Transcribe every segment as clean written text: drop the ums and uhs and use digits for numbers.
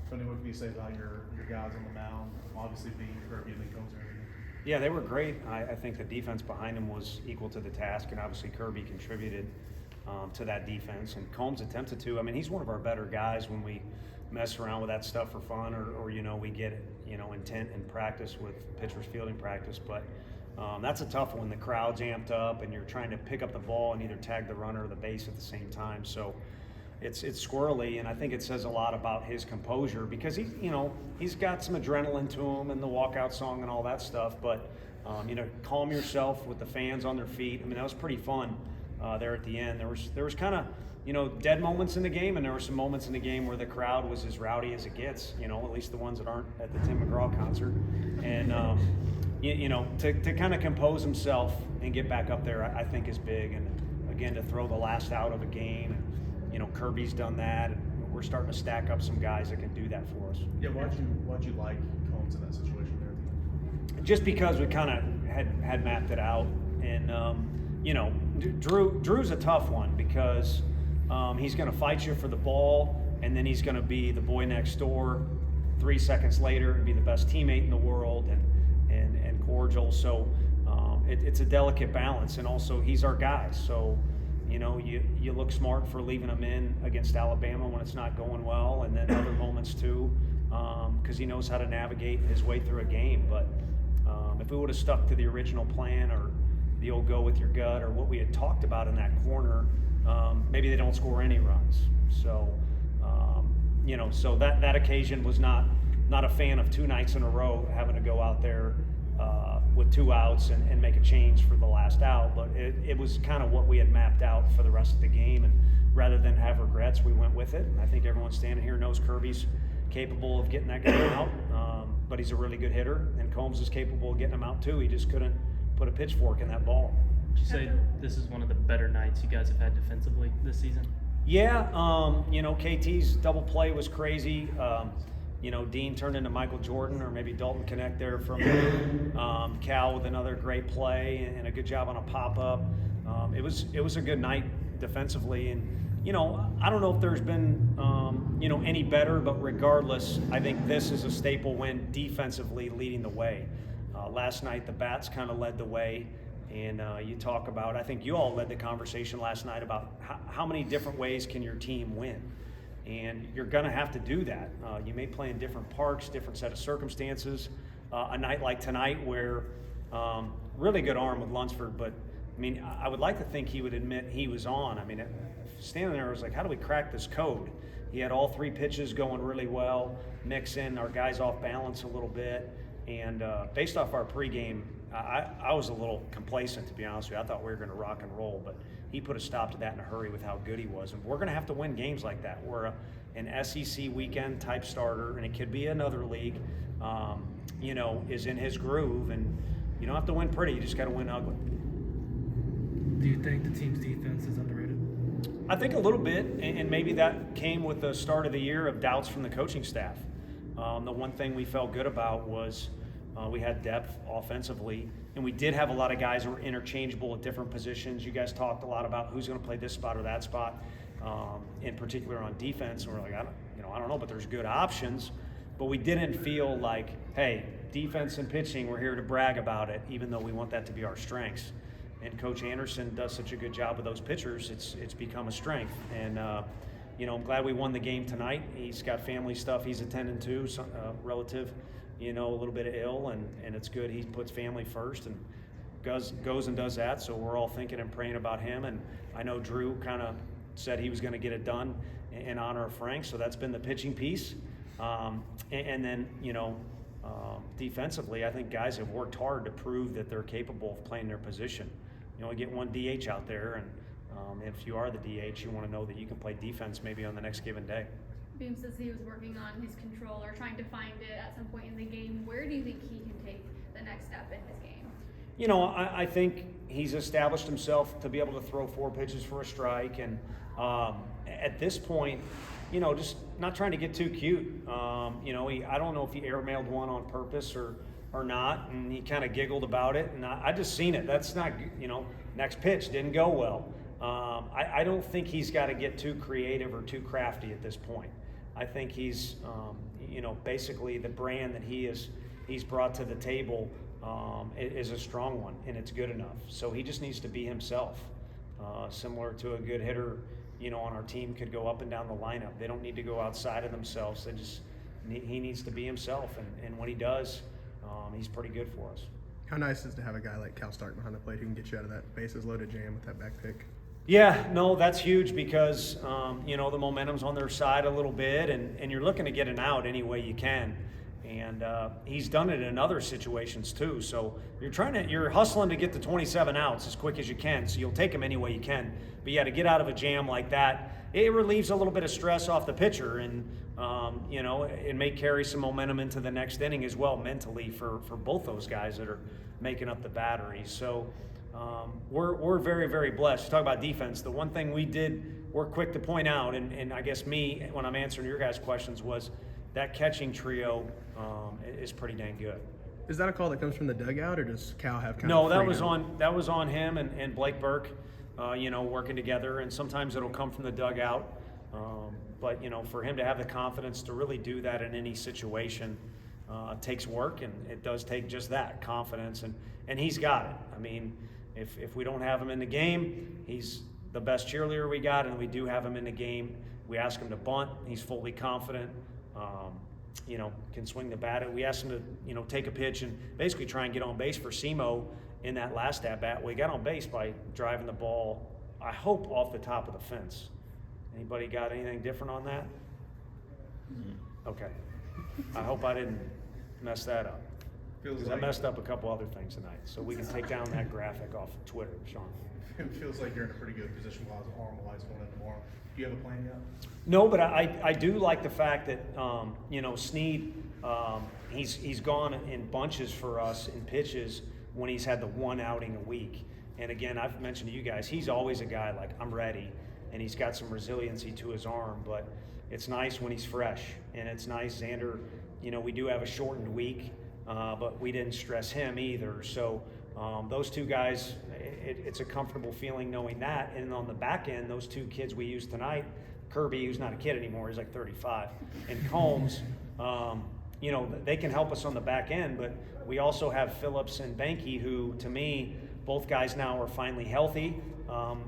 Tony, what can you say about your guys on the mound? Obviously being Kirby and Combs and everything. Yeah, they were great. I think the defense behind them was equal to the task, and obviously Kirby contributed to that defense. And Combs attempted to. I mean, he's one of our better guys when we mess around with that stuff for fun, or we get intent in practice with pitchers fielding practice. But that's a tough one. The crowd's amped up, and you're trying to pick up the ball and either tag the runner or the base at the same time. So it's squirrely, and I think it says a lot about his composure because he's got some adrenaline to him and the walkout song and all that stuff. But calm yourself with the fans on their feet. I mean, that was pretty fun there at the end. There was kind of dead moments in the game, and there were some moments in the game where the crowd was as rowdy as it gets. At least the ones that aren't at the Tim McGraw concert, and to kind of compose himself and get back up there, I think is big. And again, to throw the last out of a game. Kirby's done that, and we're starting to stack up some guys that can do that for us. Yeah, why'd you like Combs in that situation there? Just because we kind of had mapped it out, and Drew's a tough one because he's going to fight you for the ball, and then he's going to be the boy next door 3 seconds later and be the best teammate in the world and cordial. So it's a delicate balance, and also he's our guy. So. You look smart for leaving him in against Alabama when it's not going well, and then other moments too, because he knows how to navigate his way through a game. But if we would have stuck to the original plan or the old go with your gut or what we had talked about in that corner, maybe they don't score any runs. So, so that occasion was not a fan of 2 nights in a row having to go out there with 2 outs and make a change for the last out, but it was kind of what we had mapped out for the rest of the game, and rather than have regrets, we went with it. And I think everyone standing here knows Kirby's capable of getting that guy out, but he's a really good hitter, and Combs is capable of getting him out too. He just couldn't put a pitchfork in that ball. Would you say this is one of the better nights you guys have had defensively this season? Yeah, KT's double play was crazy. Dean turned into Michael Jordan, or maybe Dalton Connect there from Cal with another great play and a good job on a pop-up. It was a good night defensively, and I don't know if there's been any better, but regardless, I think this is a staple win defensively, leading the way. Last night the bats kind of led the way, and you talk about, I think you all led the conversation last night about how many different ways can your team win. And you're going to have to do that. You may play in different parks, different set of circumstances. A night like tonight where really good arm with Lunsford, but I mean, I would like to think he would admit he was on. I mean, standing there, I was like, how do we crack this code? He had all 3 pitches going really well, mix in our guys off balance a little bit. And based off our pregame, I was a little complacent, to be honest with you. I thought we were going to rock and roll, but he put a stop to that in a hurry with how good he was. And we're going to have to win games like that. We're an SEC weekend type starter, and it could be another league, is in his groove. And you don't have to win pretty, you just got to win ugly. Do you think the team's defense is underrated? I think a little bit, and maybe that came with the start of the year of doubts from the coaching staff. The one thing we felt good about was we had depth offensively, and we did have a lot of guys who were interchangeable at different positions. You guys talked a lot about who's going to play this spot or that spot, in particular on defense. And we're like, I don't know, but there's good options. But we didn't feel like, hey, defense and pitching, we're here to brag about it, even though we want that to be our strengths. And Coach Anderson does such a good job with those pitchers, it's become a strength. And I'm glad we won the game tonight. He's got family stuff he's attending to, relative, a little bit ill, and it's good he puts family first and goes and does that. So we're all thinking and praying about him. And I know Drew kind of said he was going to get it done in honor of Frank. So that's been the pitching piece. And then, defensively, I think guys have worked hard to prove that they're capable of playing their position. You only get one DH out there, and if you are the DH, you want to know that you can play defense maybe on the next given day. Beam says he was working on his control or trying to find it at some point in the game. Where do you think he can take the next step in his game? I think he's established himself to be able to throw 4 pitches for a strike, and at this point, just not trying to get too cute. I don't know if he airmailed one on purpose or not, and he kind of giggled about it, and I just seen it. That's not, next pitch didn't go well. I don't think he's got to get too creative or too crafty at this point. I think he's basically the brand that he's brought to the table is a strong one, and it's good enough. So he just needs to be himself, similar to a good hitter, on our team could go up and down the lineup. They don't need to go outside of themselves. He needs to be himself, and when he does, he's pretty good for us. How nice is it to have a guy like Cal Stark behind the plate who can get you out of that bases loaded jam with that back pick? Yeah, no, that's huge because, the momentum's on their side a little bit, and you're looking to get an out any way you can. And he's done it in other situations too. So you're hustling to get to 27 outs as quick as you can. So you'll take them any way you can. But yeah, to get out of a jam like that, it relieves a little bit of stress off the pitcher, and it may carry some momentum into the next inning as well mentally for both those guys that are making up the battery. So we're very, very blessed. Talk about defense. The one thing we're quick to point out, and I guess me, when I'm answering your guys' questions, was that catching trio is pretty dang good. Is that a call that comes from the dugout, or does Cal have kind No, of that was on him and Blake Burke, working together, and sometimes it'll come from the dugout. But for him to have the confidence to really do that in any situation takes work, and it does take just that confidence, and he's got it. I mean, if we don't have him in the game, he's the best cheerleader we got, and we do have him in the game. We ask him to bunt, he's fully confident. Can swing the bat. We asked him to, take a pitch and basically try and get on base for SEMO in that last at-bat. We got on base by driving the ball, I hope, off the top of the fence. Anybody got anything different on that? Okay. I hope I didn't mess that up. Because I messed up a couple other things tonight. So we can take down that graphic off of Twitter, Sean. It feels like you're in a pretty good position arm-wise going in tomorrow. Do you have a plan yet? No, but I do like the fact that Snead, he's gone in bunches for us in pitches when he's had the one outing a week. And again, I've mentioned to you guys, he's always a guy like, I'm ready, and he's got some resiliency to his arm. But it's nice when he's fresh, and it's nice Xander. We do have a shortened week, but we didn't stress him either. So those two guys, it's a comfortable feeling knowing that. And on the back end, those two kids we used tonight, Kirby, who's not a kid anymore, he's like 35, and Combs, they can help us on the back end. But we also have Phillips and Banky, who, to me, both guys now are finally healthy.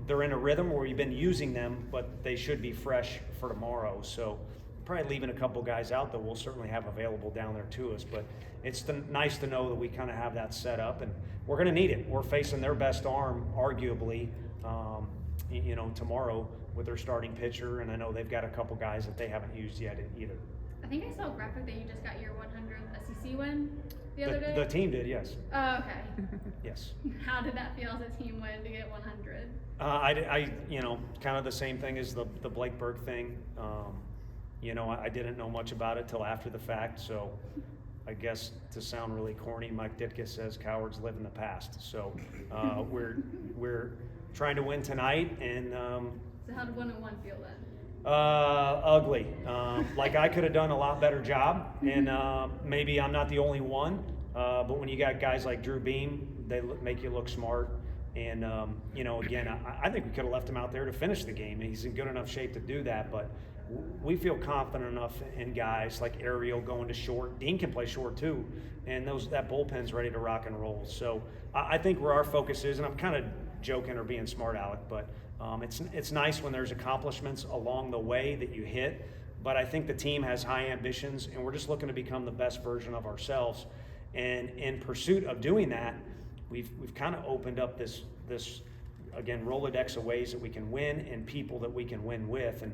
They're in a rhythm where we've been using them, but they should be fresh for tomorrow. So probably leaving a couple guys out that we'll certainly have available down there to us. But it's nice to know that we kind of have that set up, and we're going to need it. We're facing their best arm, arguably, tomorrow with their starting pitcher, and I know they've got a couple guys that they haven't used yet either. I think I saw a graphic that you just got your 100th SEC win the other day. The team did, yes. Oh, okay. Yes. How did that feel as a team win to get 100? I kind of the same thing as the Blake Burke thing. I didn't know much about it till after the fact, so I guess to sound really corny, Mike Ditka says cowards live in the past. So we're trying to win tonight, and So how did 101 feel then? ugly. Like I could have done a lot better job, and maybe I'm not the only one. But when you got guys like Drew Beam, they make you look smart. And again, I think we could have left him out there to finish the game. He's in good enough shape to do that, but we feel confident enough in guys like Ariel going to short. Dean can play short too, and that bullpen's ready to rock and roll. So I think where our focus is, and I'm kind of joking or being smart, Alec, but it's nice when there's accomplishments along the way that you hit. But I think the team has high ambitions, and we're just looking to become the best version of ourselves. And in pursuit of doing that, we've kind of opened up this again Rolodex of ways that we can win and people that we can win with, and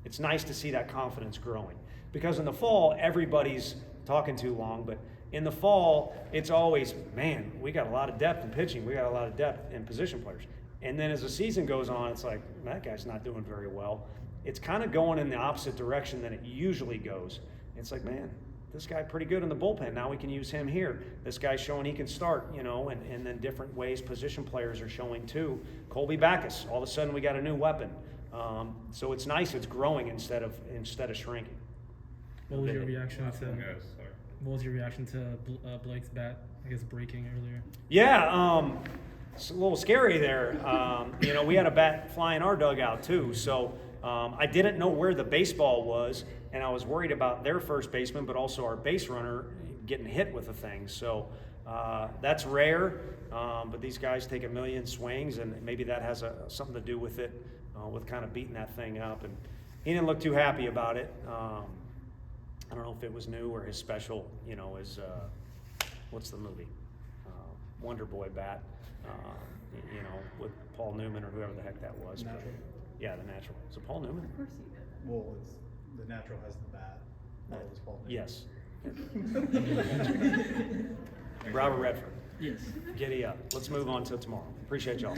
it's nice to see that confidence growing. Because in the fall, everybody's talking too long, but in the fall, it's always, man, we got a lot of depth in pitching, we got a lot of depth in position players. And then as the season goes on, it's like, that guy's not doing very well. It's kind of going in the opposite direction than it usually goes. It's like, man, this guy pretty good in the bullpen. Now we can use him here. This guy's showing he can start, and then different ways position players are showing too. Colby Backus, all of a sudden we got a new weapon. So it's nice. It's growing instead of shrinking. What was your reaction to Blake's bat, I guess, breaking earlier? Yeah, it's a little scary there. We had a bat fly in our dugout too. So I didn't know where the baseball was, and I was worried about their first baseman, but also our base runner getting hit with the thing. So that's rare, but these guys take a million swings, and maybe that has something to do with it, with kind of beating that thing up. And he didn't look too happy about it. I don't know if it was new or his special, his, what's the movie? Wonder Boy bat, with Paul Newman or whoever the heck that was. But, Natural. yeah, the Natural. Is it Paul Newman? Of course you did. Well, it's, the natural has the bat. That was Paul. Yes. Robert Redford. Yes. Giddy up. Let's move on to tomorrow. Appreciate y'all.